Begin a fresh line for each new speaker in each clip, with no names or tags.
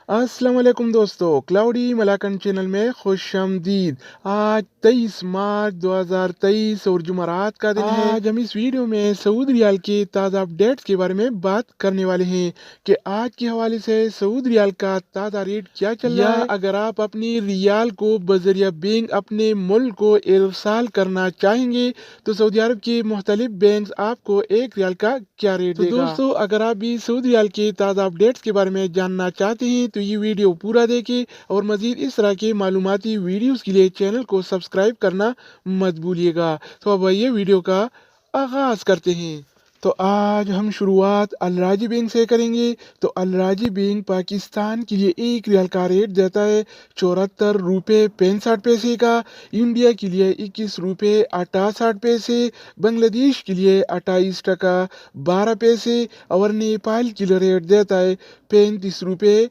अस्सलाम वालेकुम दोस्तों, क्लाउडी मलाकन चैनल में खुश आमदीद। आज 23 मार्च 2023 और जुमरात का दिन है। आज हम इस वीडियो में सऊदी रियाल के ताज़ा अपडेट्स के बारे में बात करने वाले हैं कि आज के हवाले से सऊदी रियाल का ताज़ा रेट क्या चल रहा है। अगर आप अपनी रियाल को बजरिया बैंक अपने मुल्क को इरसाल करना चाहेंगे तो सऊदी अरब के मुख्तलिफ बैंक आपको एक रियाल का क्या रेट देगा। दोस्तों, अगर आप भी सऊदी रियाल के ताज़ा अपडेट्स के बारे में जानना चाहते हैं तो ये वीडियो पूरा देखें और मजीद इस तरह के मालूमाती वीडियोस के लिए चैनल को सब्सक्राइब करना मत भूलिएगा। तो अब ये वीडियो का आगाज करते हैं। तो आज हम शुरुआत अल राजी बैंक से करेंगे। तो अल राजी बैंक पाकिस्तान के लिए एक रियाल का रेट देता है 74 रुपये 65 पैसे का, इंडिया के लिए 21 रुपये 68 पैसे, बांग्लादेश के लिए 28 टका 12 पैसे और नेपाल के लिए रेट देता है 35 रुपये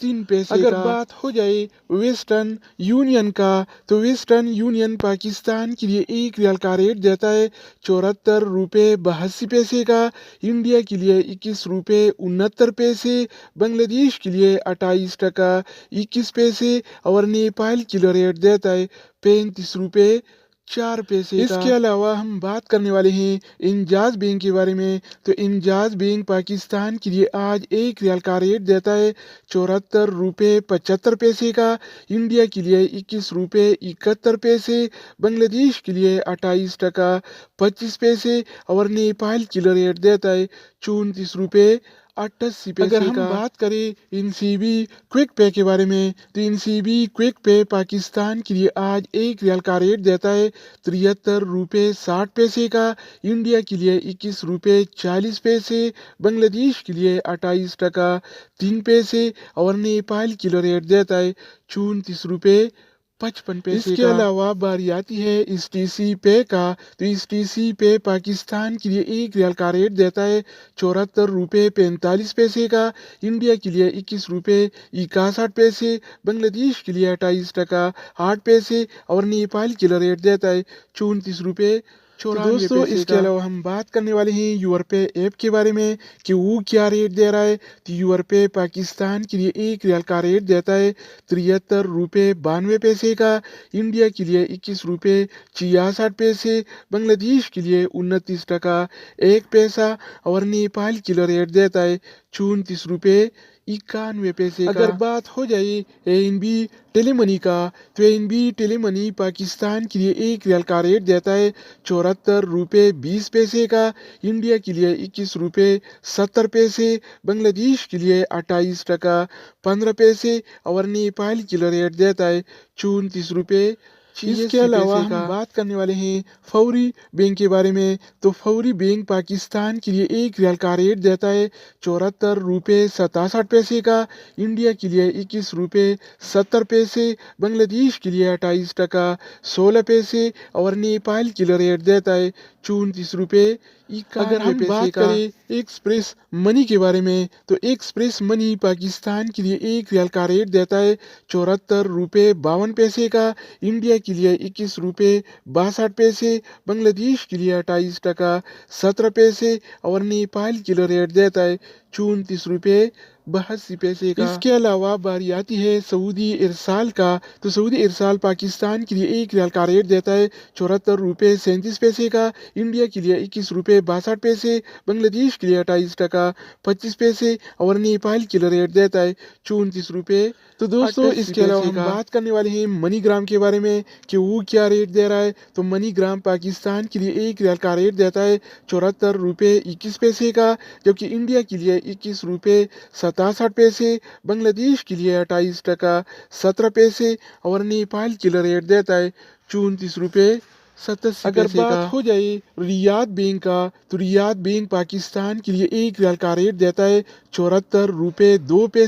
3 पैसे अगर बात हो जाए वेस्टर्न यूनियन का तो वेस्टर्न यूनियन पाकिस्तान के लिए एक रियाल का रेट देता है 74 रुपये 82 पैसे का, इंडिया के लिए 21 रुपये 69 पैसे, बांग्लादेश के लिए 28 टका 21 पैसे और नेपाल के लिए रेट देता है 35 रुपये 4 पैसे का। इसके अलावा हम बात करने वाले हैं इंजाज बैंक के बारे में। तो इंजाज बैंक पाकिस्तान के लिए आज एक रियाल का रेट देता है 74 रुपये 75 पैसे का, इंडिया के लिए 21 रुपये 71 पैसे, बांग्लादेश के लिए 28 टका 25 पैसे और नेपाल के लिए रेट देता है 34 रुपये 88 पैसे अगर हम बात करें इनसीबी क्विक पे के बारे में तो इनसीबी क्विक पे पाकिस्तान के लिए आज एक रियाल का रेट देता है 73 रुपये 60 पैसे का, इंडिया के लिए 21 रुपये 40 पैसे, बांग्लादेश के लिए 28 टका 3 पैसे और नेपाल के लिए रेट देता है 34 रुपये 55 पैसे। इसके अलावा बारी आती है इस टीसी पे का। तो इस टीसी पे पाकिस्तान के लिए एक रियाल का रेट देता है 74 रुपये 45 पैसे का, इंडिया के लिए 21 रुपये 61 पैसे, बांग्लादेश के लिए 28 टका 8 पैसे और नेपाल के लिए रेट देता है 34 रुपये 94 दोस्तों इसके अलावा हम बात करने वाले हैं यूरपे ऐप के बारे में कि वो क्या रेट दे रहा है। तो यूरपे पाकिस्तान के लिए एक रियाल का रेट देता है 73 रुपये 92 पैसे का, इंडिया के लिए 21 रुपये 66 पैसे, बांग्लादेश के लिए 29 टका 1 पैसा और नेपाल के लिए रेट देता है 34 रुपये 91 पैसे का। अगर बात हो जाए एएनबी टेलीमनी का तो एएनबी टेलीमनी पाकिस्तान के लिए एक रियाल का रेट देता है 74 रुपये 20 पैसे का, इंडिया के लिए 21 रुपये 70 पैसे, बांग्लादेश के लिए 28 टका 15 पैसे और नेपाल के लिए रेट देता है 34 रुपये। इसके अलावा हम बात करने वाले हैं फौरी बैंक के बारे में। तो फौरी बैंक पाकिस्तान के लिए एक रियाल का रेट देता है 74 रुपये 67 पैसे का, इंडिया के लिए 21 रुपये 70 पैसे, बांग्लादेश के लिए 28 टका 16 पैसे और नेपाल के लिए रेट देता है 34 रुपये 91 अगर हम बात करें एक्सप्रेस मनी के बारे में तो एक्सप्रेस मनी पाकिस्तान के लिए एक रियाल का रेट देता है 74 रुपये 52 पैसे का, इंडिया के लिए 21 रुपये 62 पैसे, बांग्लादेश के लिए 28 टका 17 पैसे और नेपाल के लिए रेट देता है 34 रुपये 82 पैसे का। इसके अलावा बारी आती है सऊदी इरसाल का। तो सऊदी इरसाल पाकिस्तान के लिए एक रियाल का रेट देता है 74 रुपये 37 पैसे का, इंडिया के लिए 21 रुपये 62 पैसे, बांग्लादेश के लिए 28 टका 25 पैसे और नेपाल के लिए रेट देता है 34 रुपये। तो दोस्तों इसके अलावा हम बात करने वाले हैं मनीग्राम के बारे में कि वो क्या रेट दे रहा है। तो मनीग्राम पाकिस्तान के लिए एक रियाल का रेट देता है 74 रुपये 21 पैसे का, जबकि इंडिया के लिए 21 रुपये 67 पैसे, बांग्लादेश के लिए 28 टका 17 पैसे और नेपाल के लिए रेट देता है 34 रुपये 87 अगर बात हो जाए रियाद बैंक का तो रियाद बैंक पाकिस्तान के लिए एक रियाल का रेट देता है 74 रुपये 2 पैसे